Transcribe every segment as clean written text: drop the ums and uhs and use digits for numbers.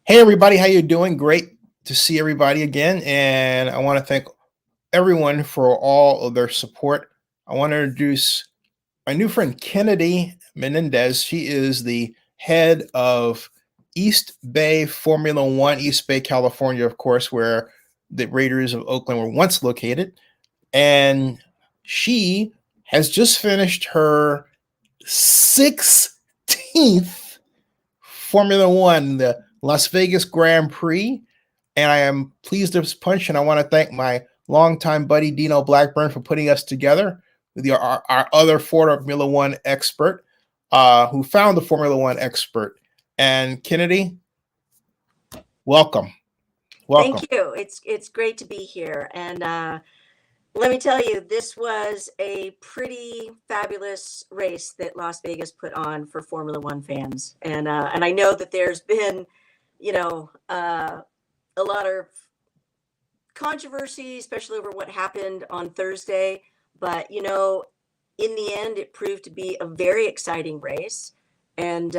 Hey everybody, how you doing? Great to see everybody again, and I want to thank everyone for all of their support. I want to introduce my new friend Kennedy Menendez. She is the head of East Bay Formula One, East Bay, California, of course, where the Raiders of Oakland were once located, and she has just finished her 16th Formula One, the Las Vegas Grand Prix, and I am pleased as punch. And I want to thank my longtime buddy Dino Blackburn for putting us together with our other Formula One expert, who found the Formula One expert. And Kennedy, welcome, welcome. Thank you. It's great to be here. And let me tell you, this was a pretty fabulous race that Las Vegas put on for Formula One fans. And I know that there's been, a lot of controversy, especially over what happened on Thursday. But in the end, it proved to be a very exciting race. And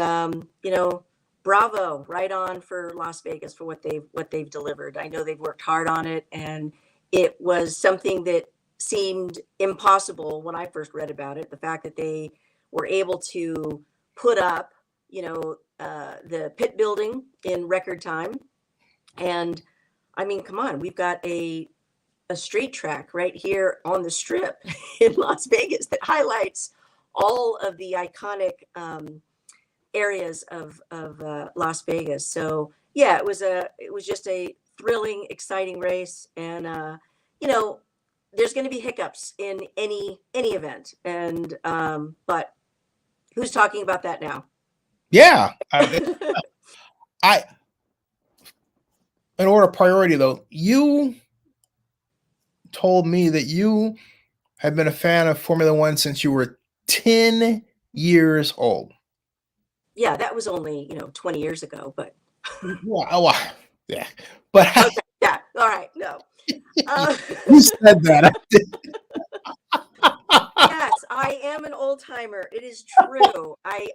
bravo, right on for Las Vegas for what they've delivered. I know they've worked hard on it, and it was something that seemed impossible when I first read about it. The fact that they were able to put up, the pit building in record time. And I mean, come on, we've got a street track right here on the strip in Las Vegas that highlights all of the iconic areas of Las Vegas. So yeah, it was just a thrilling, exciting race, and there's going to be hiccups in any event, and but who's talking about that now? Yeah, I in order of priority though, you told me that you have been a fan of Formula One since you were 10 years old. Yeah, that was only 20 years ago, but Wow, yeah, but okay, yeah, all right, no. Uh, who said that? yes, I am an old timer. It is true. I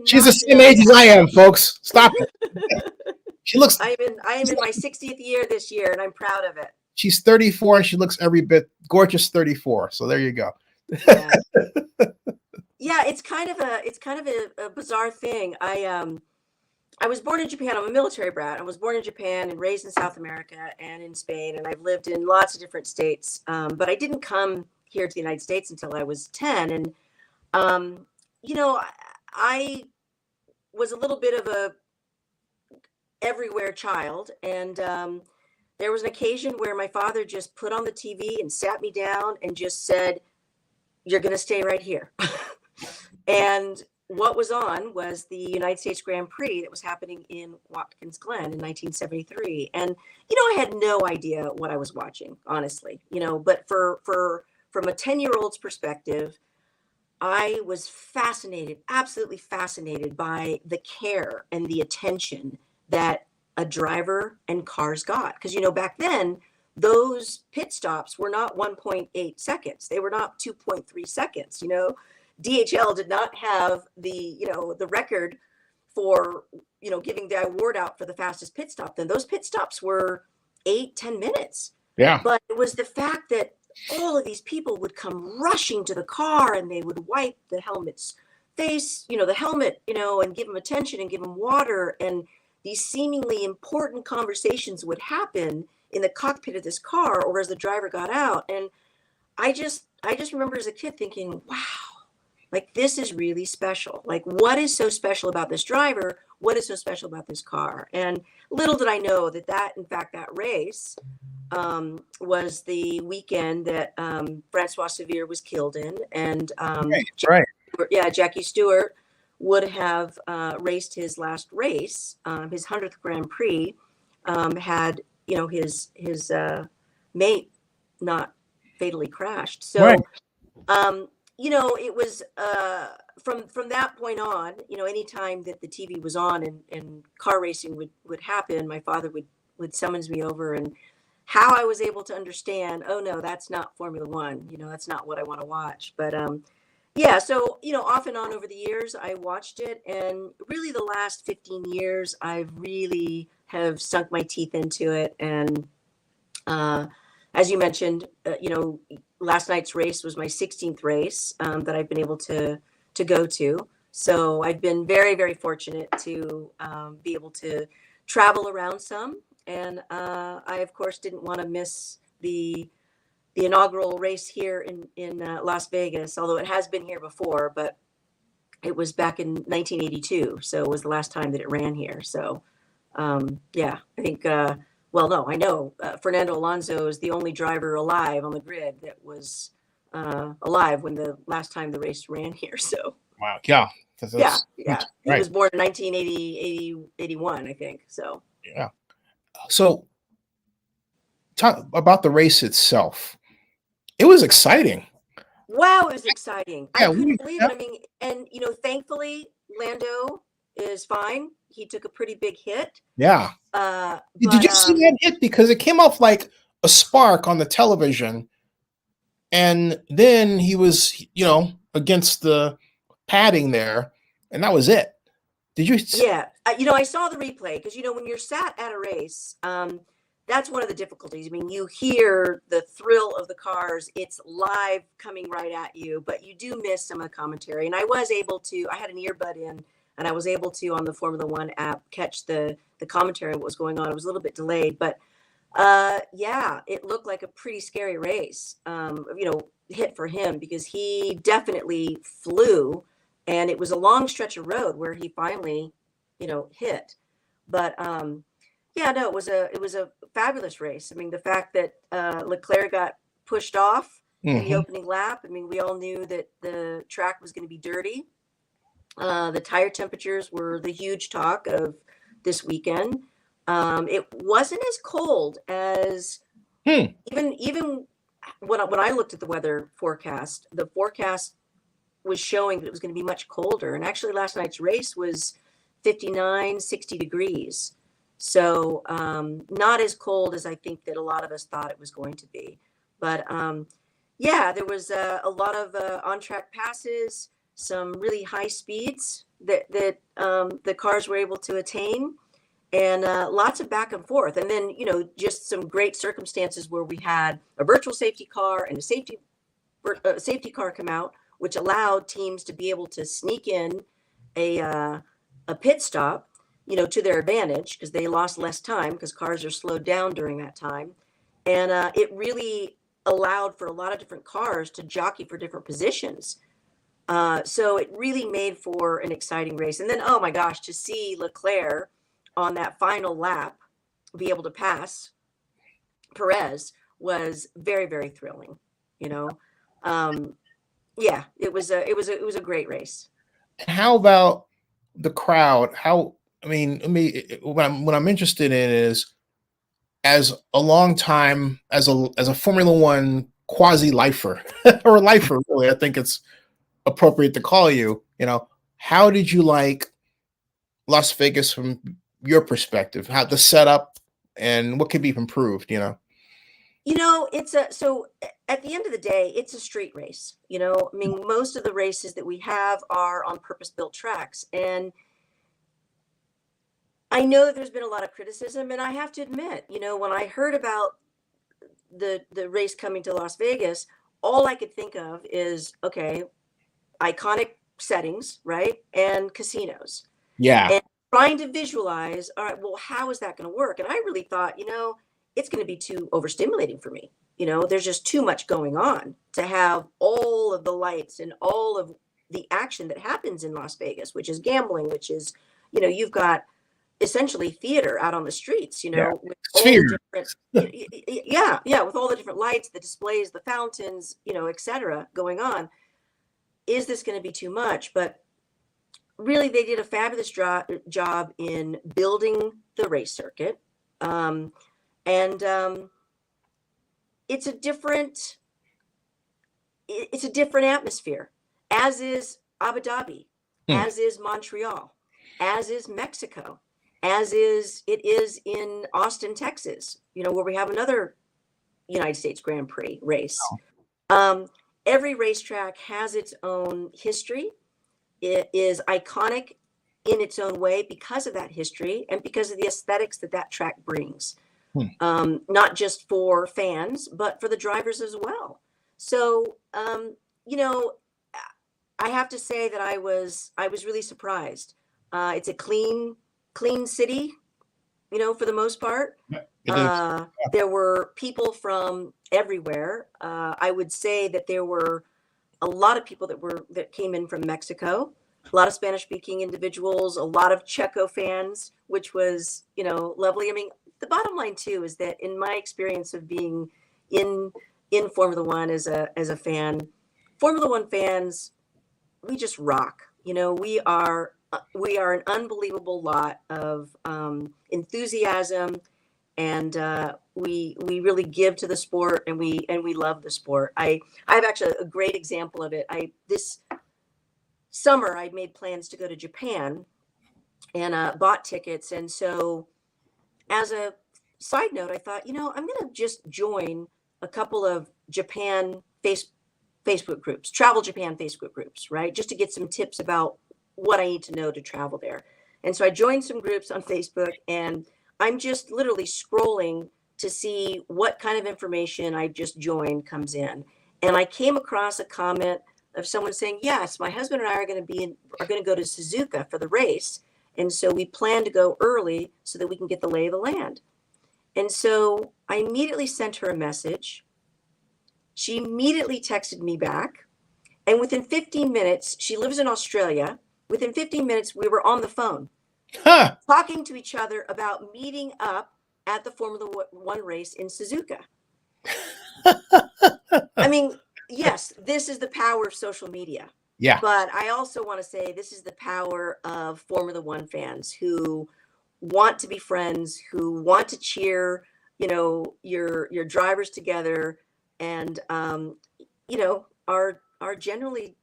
She's the cannot same deny age as I am, folks. Stop it. that. She looks. I am in my 60th year this year, and I'm proud of it. She's 34, and she looks every bit gorgeous. 34. So there you go. Yeah. Yeah, it's kind of a bizarre thing. I was born in Japan. I'm a military brat. I was born in Japan and raised in South America and in Spain, and I've lived in lots of different states. But I didn't come here to the United States until I was 10. And um, I was a little bit of a everywhere child, and there was an occasion where my father just put on the TV and sat me down and just said, "You're going to stay right here." And what was on was the United States Grand Prix that was happening in Watkins Glen in 1973. And I had no idea what I was watching, honestly. But for from a 10-year-old's perspective, I was fascinated, absolutely fascinated by the care and the attention that a driver and cars got. Because back then, those pit stops were not 1.8 seconds. They were not 2.3 seconds. DHL did not have the record for giving the award out for the fastest pit stop. Then those pit stops were 8-10 minutes. Yeah. But it was the fact that all of these people would come rushing to the car, and they would wipe the helmet's face, the helmet, and give them attention and give them water. And these seemingly important conversations would happen in the cockpit of this car or as the driver got out. And I just remember as a kid thinking, wow, like this is really special. Like, what is so special about this driver? What is so special about this car? And little did I know that in fact, that race was the weekend that Francois Severe was killed in. And Right. Jackie Stewart would have raced his last race, his 100th Grand Prix, had his mate not fatally crashed. So, Right. it was from that point on. Anytime that the TV was on and car racing would happen, my father would summons me over, and how I was able to understand, oh no, that's not Formula One. That's not what I want to watch. But yeah, so off and on over the years, I watched it, and really the last 15 years, I've really have sunk my teeth into it. And as you mentioned, last night's race was my 16th race that I've been able to go to. So I've been very, very fortunate to be able to travel around some. And I, of course, didn't want to miss the inaugural race here in Las Vegas, although it has been here before, but it was back in 1982. So it was the last time that it ran here. So yeah, I think, well, no, I know Fernando Alonso is the only driver alive on the grid that was alive when the last time the race ran here. So Wow. Yeah. yeah. He Right. was born in 1980, 81, I think. So Yeah. So talk about the race itself. It was exciting. wow, it was exciting. I Yeah. couldn't believe it. I mean, and thankfully Lando is fine. He took a pretty big hit. Yeah. Did But you see that hit? Because it came off like a spark on the television, and then he was, against the padding there, and that was it. Did you? yeah, I saw the replay because when you're sat at a race, that's one of the difficulties. I mean, you hear the thrill of the cars; it's live coming right at you, but you do miss some of the commentary. And I was able to. I had an earbud in, and I was able to on the Formula One app catch the commentary of what was going on. It was a little bit delayed, but yeah, it looked like a pretty scary race. Hit for him because he definitely flew, and it was a long stretch of road where he finally hit. But yeah, no, it was a fabulous race. I mean, the fact that Leclerc got pushed off in the opening lap. I mean, we all knew that the track was going to be dirty. The tire temperatures were the huge talk of this weekend. It wasn't as cold as even when I looked at the weather forecast. The forecast was showing that it was going to be much colder. And actually, last night's race was 59, 60 degrees. So not as cold as I think that a lot of us thought it was going to be. But yeah, there was a lot of on-track passes, some really high speeds that the cars were able to attain, and lots of back and forth. And then, just some great circumstances where we had a virtual safety car and a safety car come out, which allowed teams to be able to sneak in a pit stop, to their advantage because they lost less time because cars are slowed down during that time. And it really allowed for a lot of different cars to jockey for different positions. So it really made for an exciting race. And then, oh my gosh, to see Leclerc on that final lap be able to pass Perez was very, very thrilling. Yeah, it was a great race. How about the crowd? I mean, what I'm interested in is, as a long time as a Formula One quasi lifer or lifer, really, I think it's appropriate to call you. How did you like Las Vegas from your perspective? How the setup and what could be improved? So at the end of the day, it's a street race. I mean, most of the races that we have are on purpose-built tracks. And I know that there's been a lot of criticism, and I have to admit, when I heard about the race coming to Las Vegas, all I could think of is, okay, iconic settings, right? And casinos. Yeah. And trying to visualize, all right, well, how is that going to work? And I really thought, it's going to be too overstimulating for me. There's just too much going on to have all of the lights and all of the action that happens in Las Vegas, which is gambling, which is, you've got essentially theater out on the streets, Yeah. with all the different, yeah, with all the different lights, the displays, the fountains, et cetera, going on. Is this going to be too much? But really, they did a fabulous job in building the race circuit. And it's a different atmosphere, as is Abu Dhabi, as is Montreal, as is Mexico, as it is in Austin, Texas, where we have another United States Grand Prix race. Every racetrack has its own history. It is iconic in its own way because of that history and because of the aesthetics that that track brings, Hmm. not just for fans, but for the drivers as well. So, you know, I have to say that I was really surprised. It's a clean city, for the most part. Yeah, it is. There were people from everywhere. I would say that there were a lot of people that came in from Mexico, a lot of Spanish speaking individuals, a lot of Checo fans, which was, lovely. I mean, the bottom line too is that in my experience of being in in Formula One as a fan, Formula One fans, we just rock. We are an unbelievable lot of enthusiasm, and we really give to the sport, and we love the sport. I have actually a great example of it. I This summer I made plans to go to Japan and bought tickets, and so as a side note, I thought, I'm going to just join a couple of Facebook groups, travel Japan Facebook groups, right? Just to get some tips about what I need to know to travel there. And so I joined some groups on Facebook, and I'm just literally scrolling to see what kind of information I just joined comes in. And I came across a comment of someone saying, "Yes, my husband and I are going to go to Suzuka for the race. And so we plan to go early so that we can get the lay of the land." And so I immediately sent her a message. She immediately texted me back. And within 15 minutes, she lives in Australia. Within 15 minutes, we were on the phone Huh. talking to each other about meeting up at the Formula One race in Suzuka. I mean, yes, this is the power of social media. Yeah. But I also want to say this is the power of Formula One fans who want to be friends, who want to cheer, your drivers together, and are generally,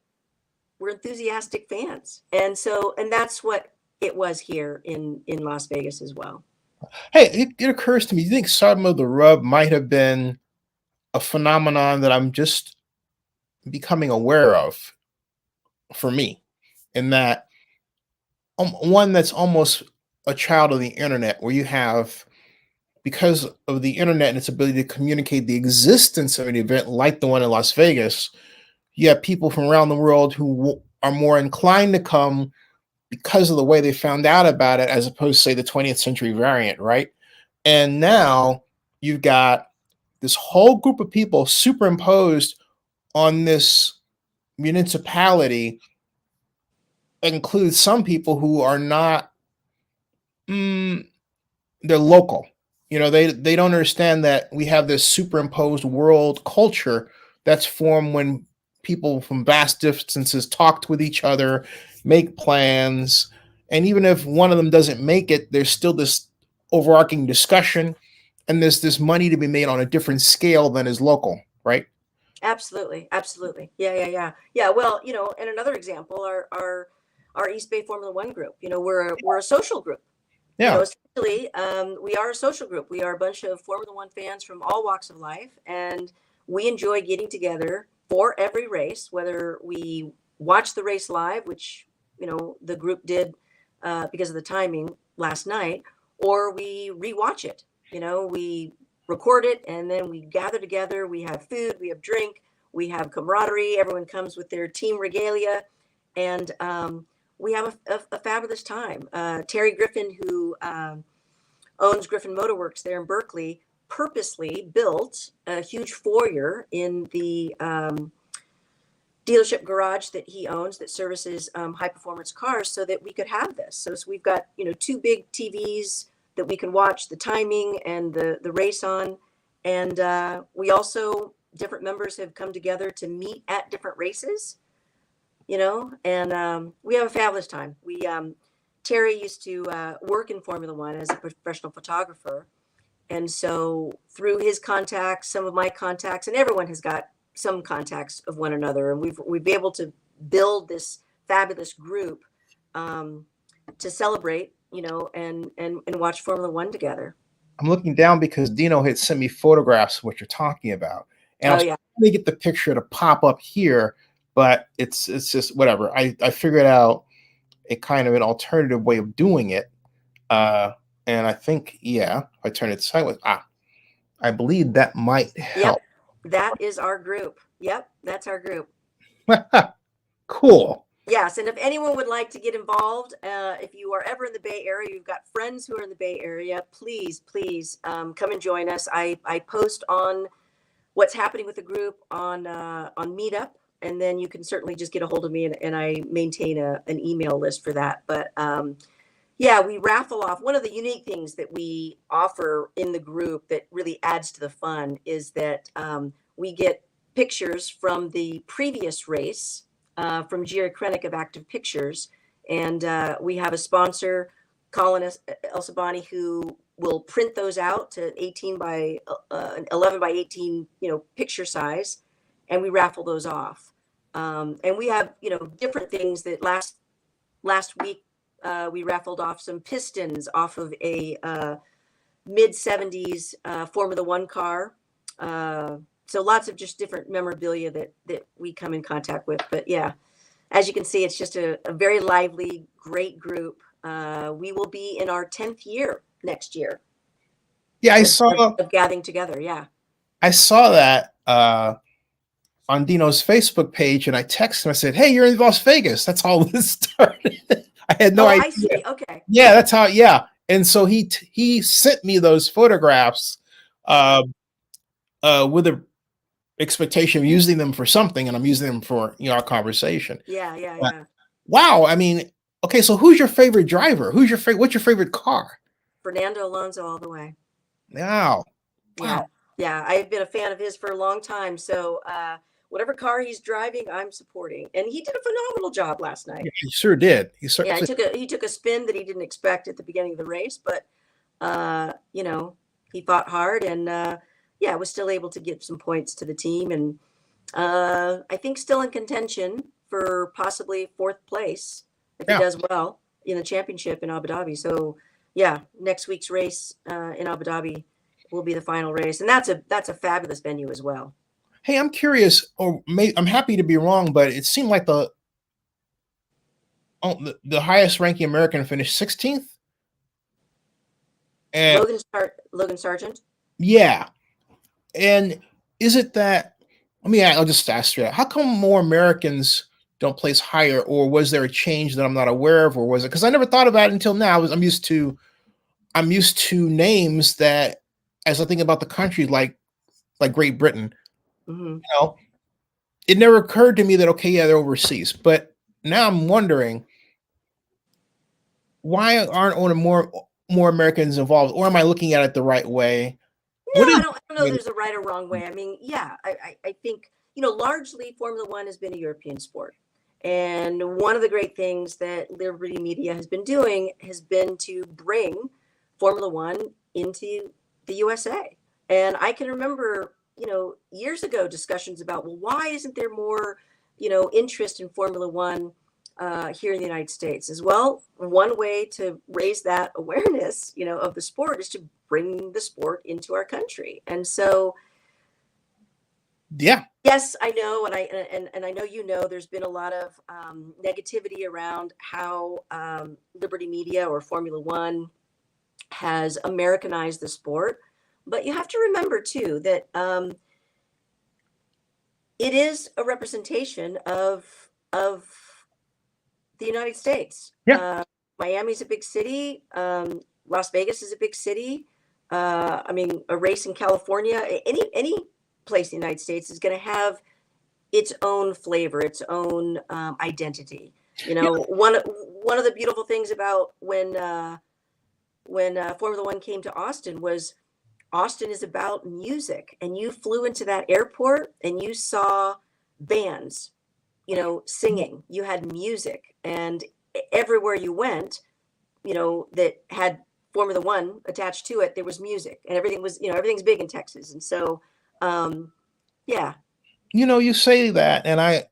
we're enthusiastic fans, and that's what it was here in Las Vegas as well. Hey, it occurs to me, you think Sodom of the Rub might have been a phenomenon that I'm just becoming aware of for me, in that one that's almost a child of the internet, where you have, because of the internet and its ability to communicate the existence of an event like the one in Las Vegas, you have people from around the world who are more inclined to come because of the way they found out about it, as opposed to, say, the 20th century variant, right? And now you've got this whole group of people superimposed on this municipality that includes some people who are not, mm, they're local. They don't understand that we have this superimposed world culture that's formed when people from vast distances talk with each other, make plans, and even if one of them doesn't make it, there's still this overarching discussion, and there's this money to be made on a different scale than is local, right? Absolutely, absolutely. Yeah, yeah, yeah. Yeah, well, and another example, our East Bay Formula One group. We're a social group. Yeah. Essentially, we are a social group. We are a bunch of Formula One fans from all walks of life, and we enjoy getting together for every race, whether we watch the race live, which, the group did because of the timing last night, or we rewatch it. We record it, and then we gather together. We have food, we have drink, we have camaraderie. Everyone comes with their team regalia, and we have a fabulous time. Terry Griffin, who owns Griffin Motorworks there in Berkeley, purposely built a huge foyer in the dealership garage that he owns that services high performance cars, so that we could have this. So we've got two big TVs that we can watch the timing and the race on, and we also, different members have come together to meet at different races, and we have a fabulous time. Terry used to work in Formula One as a professional photographer, and so through his contacts, some of my contacts, and everyone has got some contacts of one another, and we've been able to build this fabulous group to celebrate, and watch Formula One together. I'm looking down because Dino had sent me photographs of what you're talking about, and I Oh was yeah, trying to get the picture to pop up here, but it's just whatever. I figured out a kind of an alternative way of doing it. And I think, yeah, if I turn it sideways, I believe that might help. Yep. That is our group. Yep. That's our group. Cool. Yes, and if anyone would like to get involved, if you are ever in the Bay Area, you've got friends who are in the Bay Area, please, please come and join us. I post on what's happening with the group on Meetup, and then you can certainly just get a hold of me, and I maintain an email list for that. But yeah, we raffle off. One of the unique things that we offer in the group that really adds to the fun is that we get pictures from the previous race from Jerry Krennic of Active Pictures. And we have a sponsor, Colin El-Sabani, who will print those out to 18 by 11 by 18, picture size. And we raffle those off. And we have, different things that last week, we raffled off some pistons off of a mid 70s Formula One car. So lots of just different memorabilia that we come in contact with. But yeah, as you can see, it's just a very lively, great group. We will be in our 10th year next year. Yeah, I saw of gathering together. Yeah, I saw that on Dino's Facebook page, and I texted him. I said, "Hey, you're in Las Vegas." That's how this started. I had no idea. I see. Okay. Yeah, that's how. Yeah, and so he sent me those photographs with a expectation of using them for something, and I'm using them for our conversation. Yeah. Wow, I mean, okay, so who's your favorite driver? What's your favorite car? Fernando Alonso all the way. Wow. Yeah, I've been a fan of his for a long time. So whatever car he's driving, I'm supporting. And he did a phenomenal job last night. Yeah, he sure did. He took a spin that he didn't expect at the beginning of the race, but he fought hard and was still able to give some points to the team, and I think still in contention for possibly fourth place if he does well in the championship in Abu Dhabi. So yeah, next week's race in Abu Dhabi will be the final race, and that's a fabulous venue as well. Hey, I'm curious, or I'm happy to be wrong, but it seemed like the highest ranking American finished 16th. And Logan Sargent. Yeah. And is it that, I'll just ask you, how come more Americans don't place higher, or was there a change that I'm not aware of, or was it, because I never thought about it until now. I'm used to names that, as I think about the country, like Great Britain, it never occurred to me that, okay, yeah, they're overseas. But now I'm wondering, why aren't more Americans involved, or am I looking at it the right way? No, I don't know there's a right or wrong way. I mean, yeah, I think, largely Formula One has been a European sport. And one of the great things that Liberty Media has been doing has been to bring Formula One into the USA. And I can remember, years ago discussions about, well, why isn't there more, interest in Formula One here in the United States? As well, one way to raise that awareness, of the sport is to bring the sport into our country. And so, yeah, yes, I know, and I know there's been a lot of negativity around how Liberty Media or Formula One has Americanized the sport, but you have to remember too that it is a representation of the United States. Yeah. Miami's a big city. Las Vegas is a big city. A race in California, any place in the United States is going to have its own flavor, its own identity. One of the beautiful things about when Formula One came to Austin was Austin is about music, and you flew into that airport and you saw bands, singing. You had music, and everywhere you went, that had Formula One attached to it, there was music, and everything was, everything's big in Texas. And so, yeah. You say that, and I've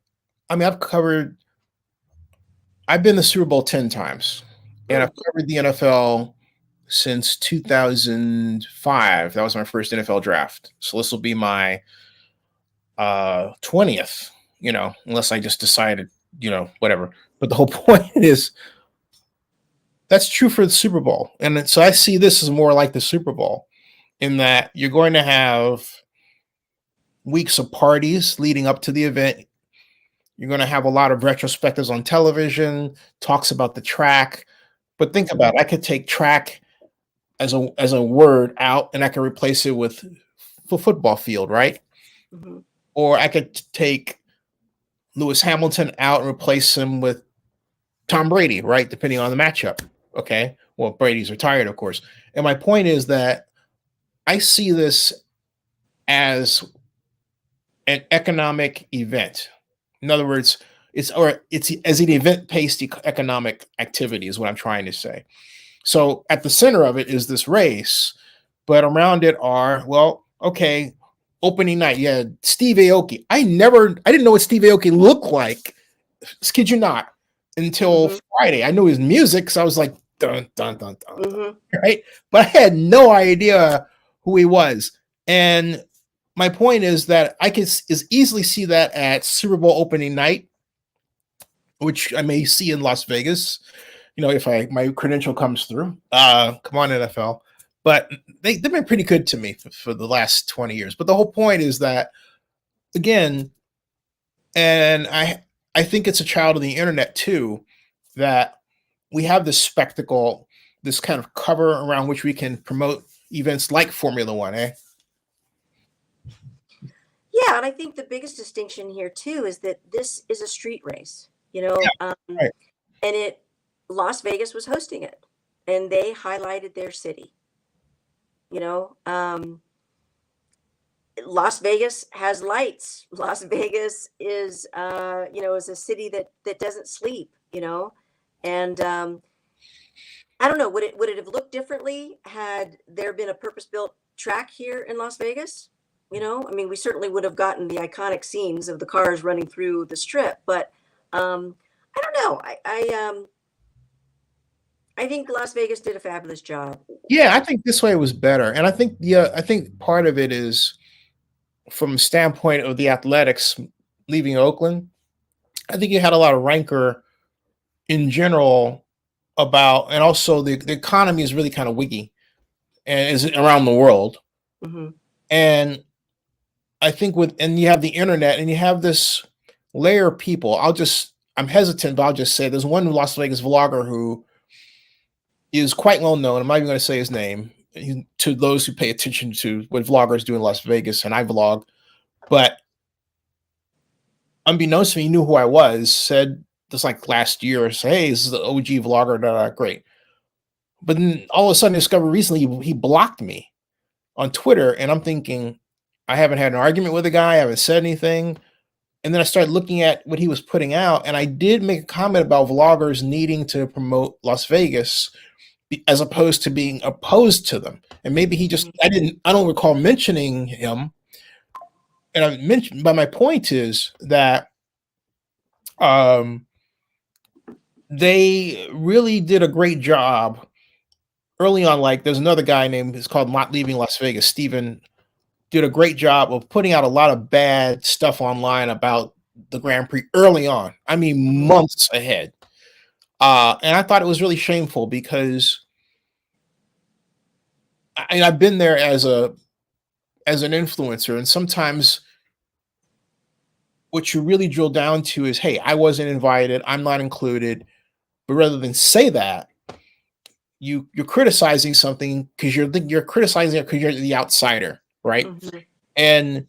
been to Super Bowl 10 times, and I've covered the NFL since 2005. That was my first NFL draft. So this will be my 20th, unless I just decided, whatever. But the whole point is, That's true for the Super Bowl. And so I see this as more like the Super Bowl in that you're going to have weeks of parties leading up to the event. You're going to have a lot of retrospectives on television, talks about the track. But think about it, I could take track as a word out and I can replace it with football field, right? Hmm. Or I could take Lewis Hamilton out and replace him with Tom Brady, right? Depending on the matchup. Okay. Well, Brady's retired, of course. And my point is that I see this as an economic event. In other words, it's as an event-based economic activity is what I'm trying to say. So at the center of it is this race, but around it are, well, okay, opening night. Yeah, Steve Aoki. I didn't know what Steve Aoki looked like. Kid you not, until Hmm. Friday. I knew his music because I was like, dun, dun, dun, dun, dun, Hmm. right? But I had no idea who he was. And my point is that I can is easily see that at Super Bowl opening night, which I may see in Las Vegas, if my credential comes through. Come on, NFL. But they've been pretty good to me for the last 20 years. But the whole point is that, again, and I think it's a child of the internet too, that we have this spectacle, this kind of cover around which we can promote events like Formula One, eh? Yeah, and I think the biggest distinction here too is that this is a street race, you know, Right. and it Las Vegas was hosting it, and they highlighted their city. You know, Las Vegas has lights. Las Vegas is, is a city that doesn't sleep. And I don't know. Would it have looked differently had there been a purpose built track here in Las Vegas? I mean, we certainly would have gotten the iconic scenes of the cars running through the strip, but I don't know. I think Las Vegas did a fabulous job. Yeah, I think this way was better. And I think part of it is from a standpoint of the athletics leaving Oakland. I think you had a lot of rancor in general about, and also the economy is really kind of wiggy and is around the world. Hmm. And I think and you have the internet and you have this layer of people. I'm hesitant, but I'll just say there's one Las Vegas vlogger who is quite well known. I'm not even going to say his name to those who pay attention to what vloggers do in Las Vegas, and I vlog. But unbeknownst to me, he knew who I was. Said just like last year, say, "Hey, this is the OG vlogger." Great. But then all of a sudden, discovered recently he blocked me on Twitter, and I'm thinking, I haven't had an argument with the guy. I haven't said anything. And then I started looking at what he was putting out, and I did make a comment about vloggers needing to promote Las Vegas as opposed to being opposed to them. And maybe Hmm. I don't recall mentioning him. And I mentioned, but my point is that um, they really did a great job early on. Like there's another guy named, it's called Not Leaving Las Vegas. Steven did a great job of putting out a lot of bad stuff online about the Grand Prix early on. I mean, Hmm. months ahead. And I thought it was really shameful because I've been there as an influencer, and sometimes what you really drill down to is, hey, I wasn't invited, I'm not included. But rather than say that, you're criticizing something because you're criticizing it because you're the outsider, right? Hmm. And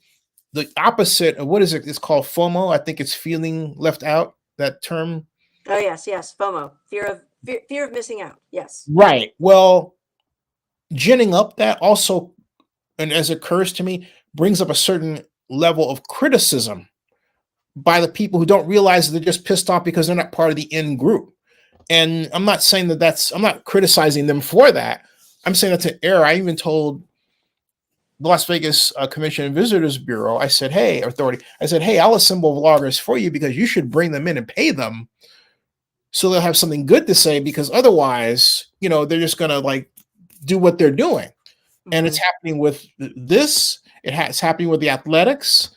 the opposite of what is it? It's called FOMO. I think it's feeling left out. That term, Oh yes, yes, FOMO, fear of missing out. Yes. right? Well, ginning up that also, and as it occurs to me, brings up a certain level of criticism by the people who don't realize that they're just pissed off because they're not part of the in group. And I'm not saying I'm not criticizing them for that. I'm saying that's an error. I even told the Las Vegas Commission and Visitors Bureau, I said, hey, authority, I said, hey, I'll assemble vloggers for you because you should bring them in and pay them so they'll have something good to say, because otherwise, they're just going to like do what they're doing. And it's Hmm. happening with this, it's happening with the athletics.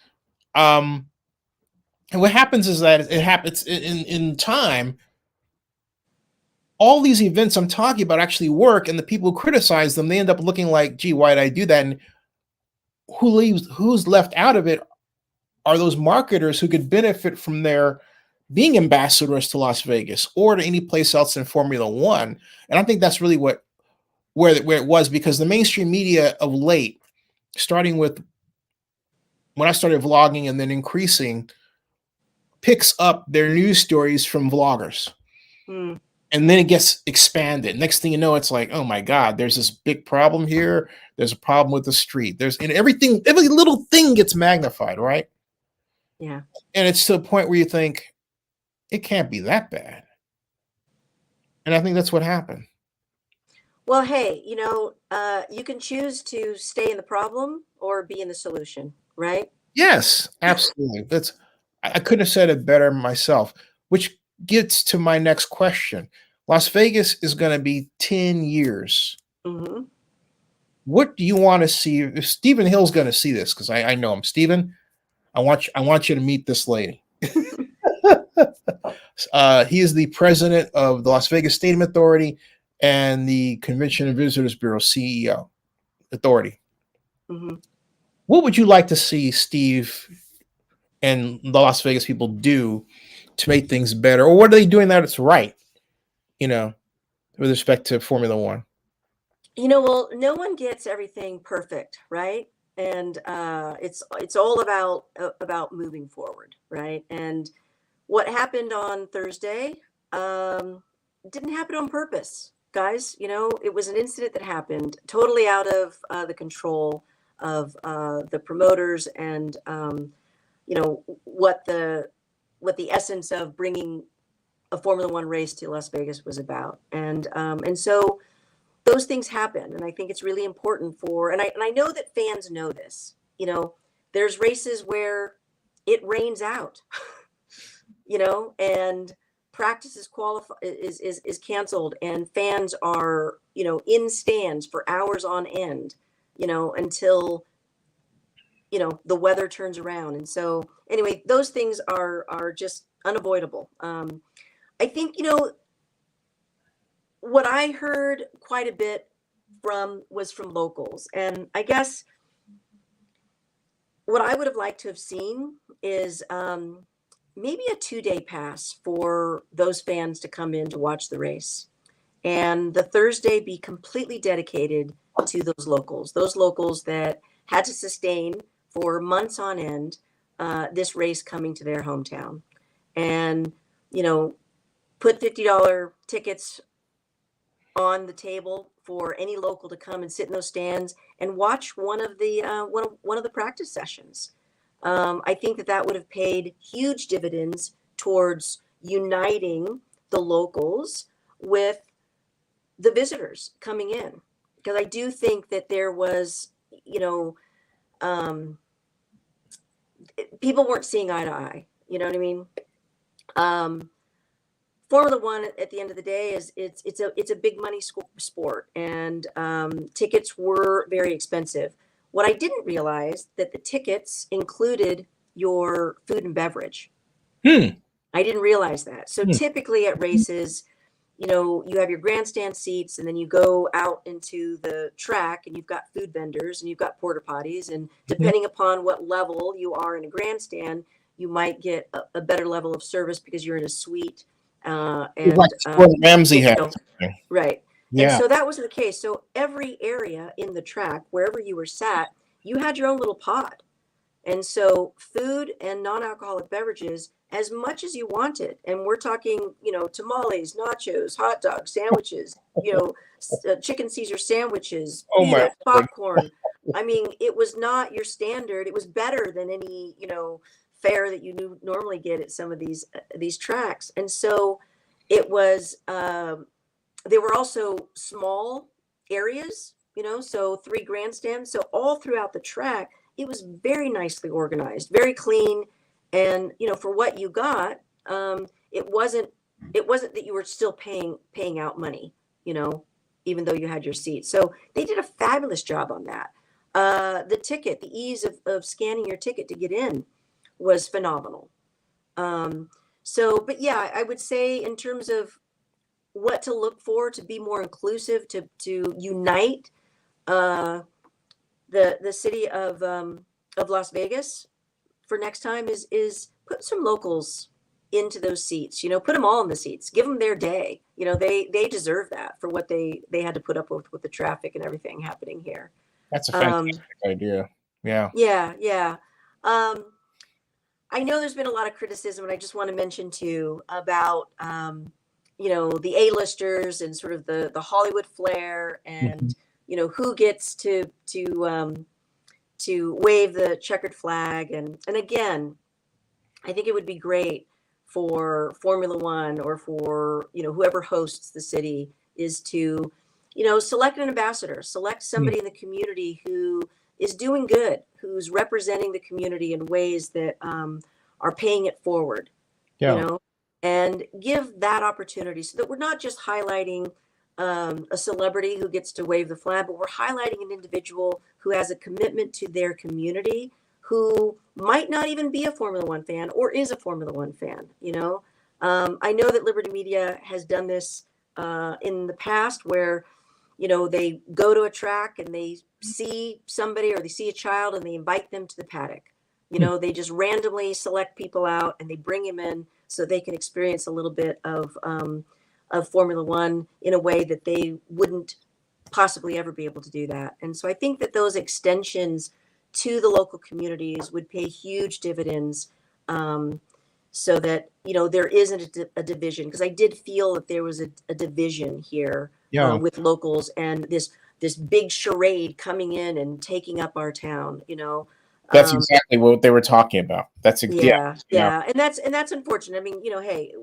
Um, and what happens is that it happens in time. all these events I'm talking about actually work, and the people who criticize them, they end up looking like, gee, why did I do that? And who's left out of it are those marketers who could benefit from their being ambassadors to Las Vegas or to any place else in Formula One. And I think that's really where it was, because the mainstream media of late, starting with when I started vlogging and then increasing, picks up their news stories from vloggers. Hmm. And then it gets expanded. Next thing you know, it's like, oh my God, there's this big problem here. There's a problem with the street. And everything, every little thing gets magnified, right? Yeah. And it's to the point where you think it can't be that bad. And I think that's what happened. Well, hey, you can choose to stay in the problem or be in the solution, right? Yes, absolutely. I couldn't have said it better myself, which gets to my next question. Las Vegas is going to be 10 years. Hmm. What do you want to see? If Stephen Hill's going to see this, because I know him. Stephen, I want you to meet this lady. He is the president of the Las Vegas Stadium Authority and the Convention and Visitors Bureau CEO authority. Hmm. What would you like to see Steve and the Las Vegas people do to make things better, or what are they doing that it's right? With respect to Formula One. Well, no one gets everything perfect, right? And it's all about moving forward, right? And what happened on Thursday didn't happen on purpose, guys. It was an incident that happened totally out of the control of the promoters, and what the essence of bringing a Formula One race to Las Vegas was about. And so those things happen, and I think it's really important and I know that fans know this. There's races where it rains out, and practice is canceled, and fans are in stands for hours on end, until the weather turns around. And so anyway, those things are just unavoidable. I think what I heard quite a bit was from locals, and I guess what I would have liked to have seen is maybe a 2-day pass for those fans to come in to watch the race, and the Thursday be completely dedicated to those locals that had to sustain for months on end this race coming to their hometown, and put $50 tickets on the table for any local to come and sit in those stands and watch one of the practice sessions. I think that would have paid huge dividends towards uniting the locals with the visitors coming in, because I do think that there was, um, people weren't seeing eye to eye. You know what I mean? Um, Formula One, at the end of the day, it's a big money sport, and tickets were very expensive. What I didn't realize that the tickets included your food and beverage. Hmm. I didn't realize that. So Hmm. typically at races, you have your grandstand seats, and then you go out into the track, and you've got food vendors, and you've got porta potties, and Mhm. depending upon what level you are in a grandstand, you might get a better level of service because you're in a suite. It's like And Gordon Ramsay you had. know, right. And Yeah. so that wasn't the case. So every area in the track, wherever you were sat, you had your own little pod. And so food and non-alcoholic beverages as much as you wanted. And we're talking, tamales, nachos, hot dogs, sandwiches, chicken Caesar sandwiches, Oh my pita, word. popcorn. I mean, it was not your standard. It was better than any, fare that you normally get at some of these tracks. And so it was, there were also small areas, so 3 grandstands. So all throughout the track, it was very nicely organized, very clean, and for what you got, it wasn't that you were still paying out money, even though you had your seat. So they did a fabulous job on that. The ticket, the ease of scanning your ticket to get in was phenomenal. But yeah, I would say in terms of what to look for to be more inclusive, to unite uh, the city of Las Vegas for next time is put some locals into those seats. Put them all in the seats. Give them their day. They deserve that for what they had to put up with the traffic and everything happening here. That's a Um, fantastic idea. Yeah. yeah, yeah. Um, I know there's been a lot of criticism, and I just want to mention too about the A-listers and sort of the Hollywood flair, Mhm. and who gets to wave the checkered flag, and again, I think it would be great for Formula One, or for whoever hosts the city, is to select an ambassador, select Mm. somebody in the community who is doing good, who's representing the community in ways that are paying it forward, you Yeah. know, and give that opportunity, so that we're not just highlighting a celebrity who gets to wave the flag, but we're highlighting an individual who has a commitment to their community, who might not even be a Formula One fan, or is a Formula One fan. I know that Liberty Media has done this in the past, where they go to a track and they see somebody, or they see a child, and they invite them to the paddock. Hmm. They just randomly select people out and they bring them in so they can experience a little bit of Formula One in a way that they wouldn't possibly ever be able to do that. And so I think that those extensions to the local communities would pay huge dividends, um, so that there isn't a division, because I did feel that there was a division here Yeah. with locals, and this big charade coming in and taking up our town. That's Um, exactly what they were talking about. Yeah. yeah, Yeah. yeah, and that's unfortunate. I mean, hey,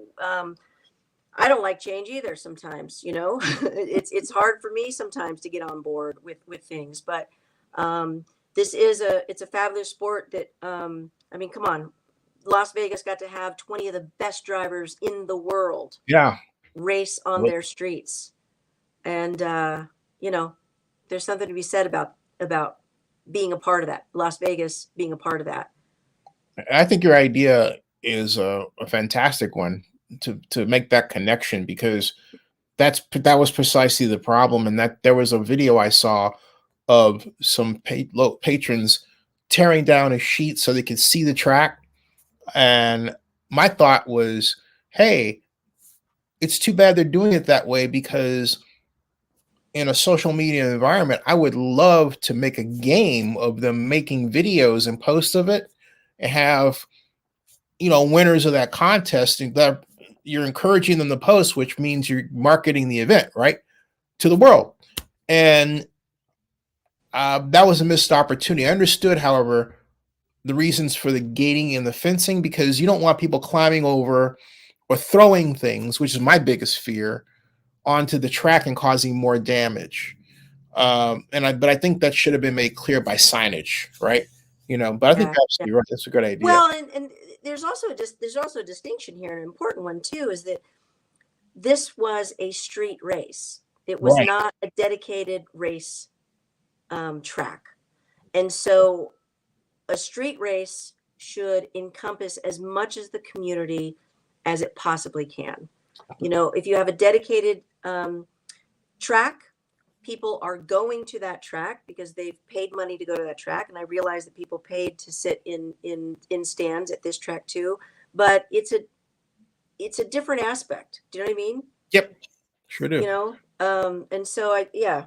I don't like change either sometimes. It's hard for me sometimes to get on board with things, but this is it's a fabulous sport that, I mean, come on. Las Vegas got to have 20 of the best drivers in the world Yeah. race on their streets. And you know, there's something to be said about being a part of that. Las Vegas being a part of that. I think your idea is a fantastic one to make that connection, because that was precisely the problem. And that there was a video I saw of some patrons tearing down a sheet so they could see the track. And my thought was, hey, it's too bad they're doing it that way, because in a social media environment, I would love to make a game of them making videos and posts of it, and have winners of that contest, and that you're encouraging them to post, which means you're marketing the event right to the world. And that was a missed opportunity. I understood, however, the reasons for the gating and the fencing, because you don't want people climbing over or throwing things, which is my biggest fear, onto the track and causing more damage. But I think that should have been made clear by signage, right? But I think Yeah, you're yeah. absolutely right. That's a good idea. Well, and there's also a distinction here, an important one too, is that this was a street race. It was Right. not a dedicated race track. And so a street race should encompass as much as the community as it possibly can. If you have a dedicated track, people are going to that track because they've paid money to go to that track. And I realize that people paid to sit in stands at this track too, but it's a different aspect. Do you know what I mean? Yep. Sure do. And so yeah,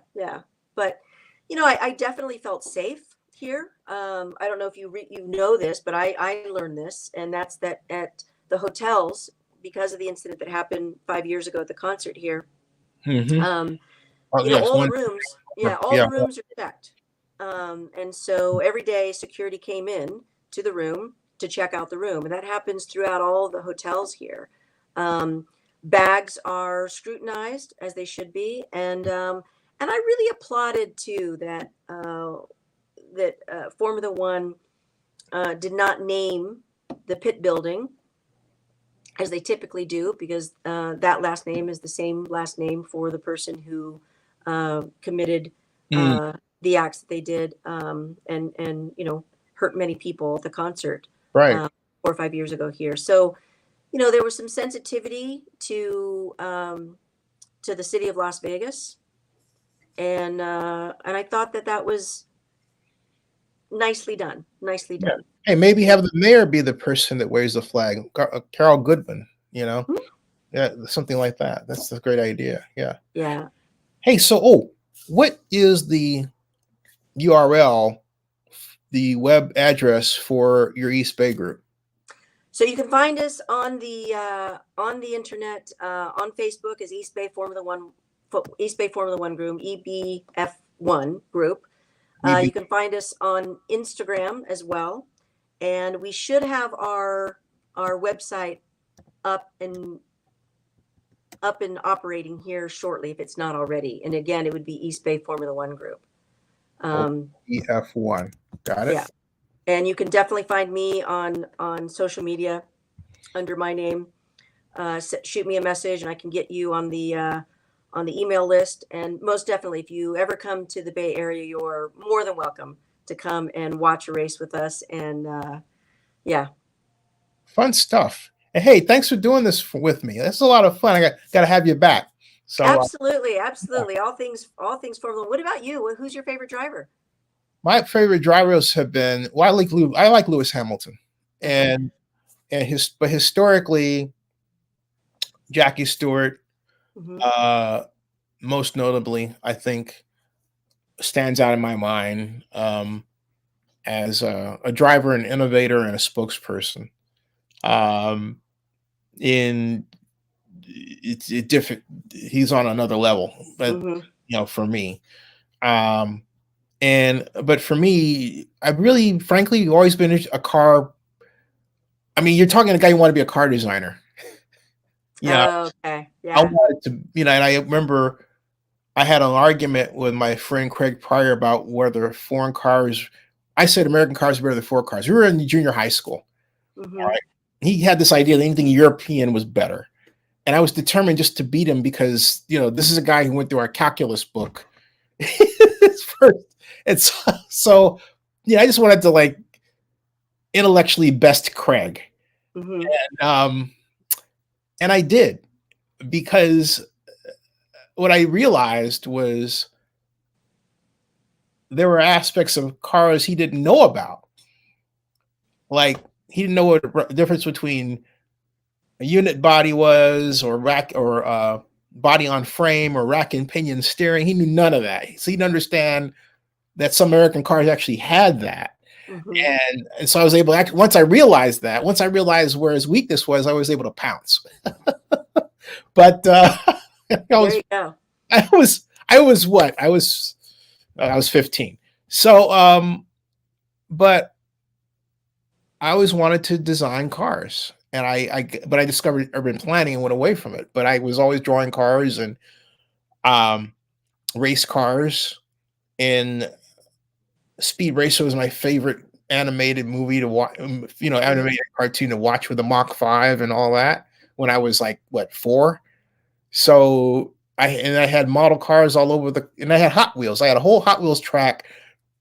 but I definitely felt safe here. I don't know if you know this, but I learned this, and that's that at the hotels, because of the incident that happened 5 years ago at the concert here. Hmm. um Oh yes, all the one. rooms, yeah, all Yeah. the rooms are checked. And so every day security came in to the room to check out the room. And that happens throughout all the hotels here. Um, Bags are scrutinized as they should be. And I really applauded too that Formula One did not name the pit building as they typically do, because that last name is the same last name for the person who committed Mm, the acts that they did, and hurt many people at the concert right. uh, 4 or 5 years ago here. So there was some sensitivity to to the city of Las Vegas, and I thought that that was nicely done, nicely Yeah. done. Hey, maybe And have the mayor be the person that waves the flag. Carol Goodman, hmm, yeah, something like that. That's a great idea. Yeah. yeah, Hey, so what is the URL, the web address for your East Bay group? so you can find us on the internet, on Facebook as East Bay Formula One, East Bay Formula One Group, EBF1 group. EB. You can find us on Instagram as well, and we should have our website up and up and operating here shortly if it's not already. And again, it would be East Bay Formula One Group. Um, EF1. Got it. yeah, and you can definitely find me on social media under my name. Shoot me a message, and I can get you on the email list. And most definitely, if you ever come to the Bay Area, you're more than welcome to come and watch a race with us. And yeah, Fun stuff. And hey, thanks for doing this with me. That's a lot of fun. I got to have you back. So absolutely, absolutely. All things Formula One. What about you? Who's your favorite driver? my favorite drivers have been. Well, I like Lewis Hamilton, Okay. but historically Jackie Stewart, Hmm. uh, most notably, I think stands out in my mind as a driver, an innovator, and a spokesperson. Um, in it's it different. He's on another level, but Hmm. for me. Um, but for me, I've really, frankly, always been a car. I mean, you're talking to a guy who wanted to be a car designer. Yeah, Okay. I Yeah. wanted to, and I remember I had an argument with my friend Craig Pryor about whether foreign cars. I said American cars are better than foreign cars. We were in junior high school. All Hmm. right. He had this idea that anything European was better. And I was determined just to beat him because, this is a guy who went through our calculus book. First. And so, I just wanted to like intellectually best Craig. Hmm. Um, and I did because what I realized was there were aspects of cars he didn't know about. Like he didn't know what the difference between a unit body was, or rack, or body on frame, or rack and pinion steering. He knew none of that. So he didn't understand that some American cars actually had that. Hmm. And so I was able to, once I realized where his weakness was, I was able to pounce. But I There was, you go. I was 15. So, but I always wanted to design cars, and but I discovered urban planning and went away from it. But I was always drawing cars and um, race cars. And Speed Racer was my favorite animated movie to watch. Hmm. Animated cartoon to watch with the Mach 5 and all that when I was like 4. So I had model cars all over and I had Hot Wheels. I had a whole Hot Wheels track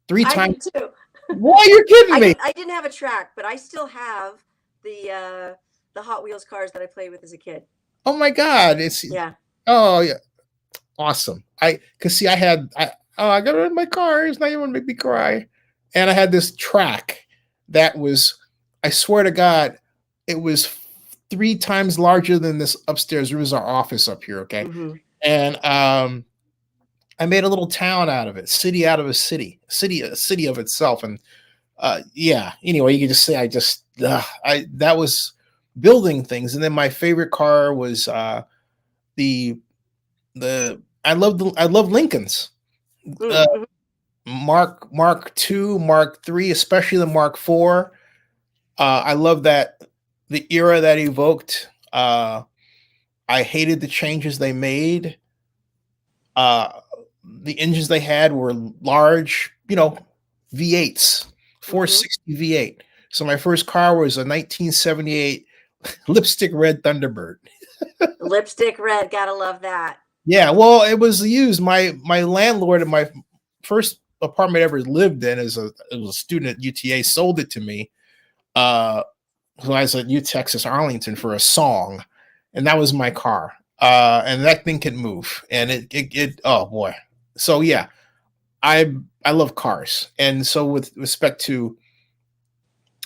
three I times. did too. Why you're kidding me? I didn't have a track, but I still have the Hot Wheels cars that I played with as a kid. Oh my God. Yeah. Oh yeah. Awesome. Cause see, I got rid of my cars. Now you want to make me cry. And I had this track that was, I swear to God, it was 3 times larger than this upstairs. There was our office up here. Okay. Hmm. And I made a little town out of it, city out of a city of itself. And yeah, anyway, you could just say that was building things. And then my favorite car was the I love Lincolns. Uh, Hmm. Mark II, Mark III, especially the Mark IV. I love that the era that evoked. I hated the changes they made. Uh, the engines they had were large, V8s, Hmm. 460 V8. So my first car was a 1978 lipstick red Thunderbird. Lipstick red, gotta love that. Yeah, well, it was used. My landlord in my first apartment I ever lived in as a student at UTA sold it to me. Who I was at U Texas Arlington for a song, and that was my car. and that thing can move, and it oh boy. So yeah, I I love cars, and so with respect to,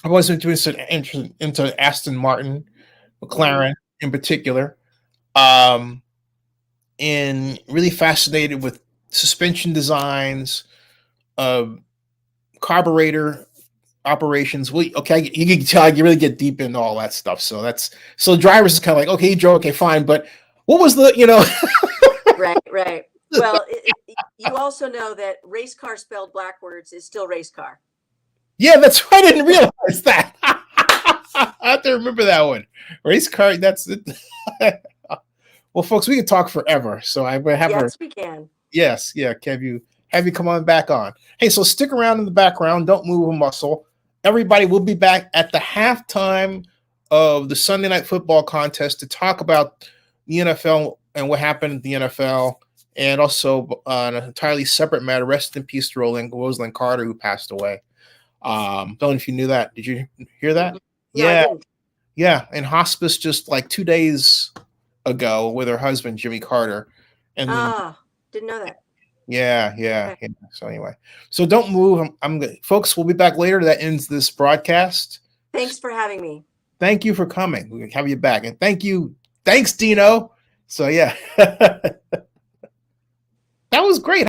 I was into Aston Martin, Hmm. McLaren in particular, um, and really fascinated with suspension designs, uh, carburetor operations. Okay, you can tell you really get deep into all that stuff. So drivers is kind of like, okay, Joe, okay, fine, but what was the Right, right. Well, you also know that race car spelled backwards is still race car. Yeah, that's right. I didn't realize that. I have to remember that one. Race car. That's it. Well, folks, we can talk forever. So I will have her. Yes, we can. Yes, yeah. Have you come on back on? Hey, so stick around in the background. Don't move a muscle. Everybody will be back at the halftime of the Sunday Night Football contest to talk about the NFL and what happened at the NFL, and also on an entirely separate matter. Rest in peace to Rosalind Carter, who passed away. Don't know if you knew that. Did you hear that? Mm-mm. No, I Yeah, didn't. yeah. In hospice just like 2 days ago with her husband Jimmy Carter, and then Ah, didn't know that. yeah, yeah, Okay. yeah. So anyway, so don't move. I'm good, folks. We'll be back later. That ends this broadcast. Thanks for having me. Thank you for coming. We can have you back, and thanks, Dino. So yeah, that was great.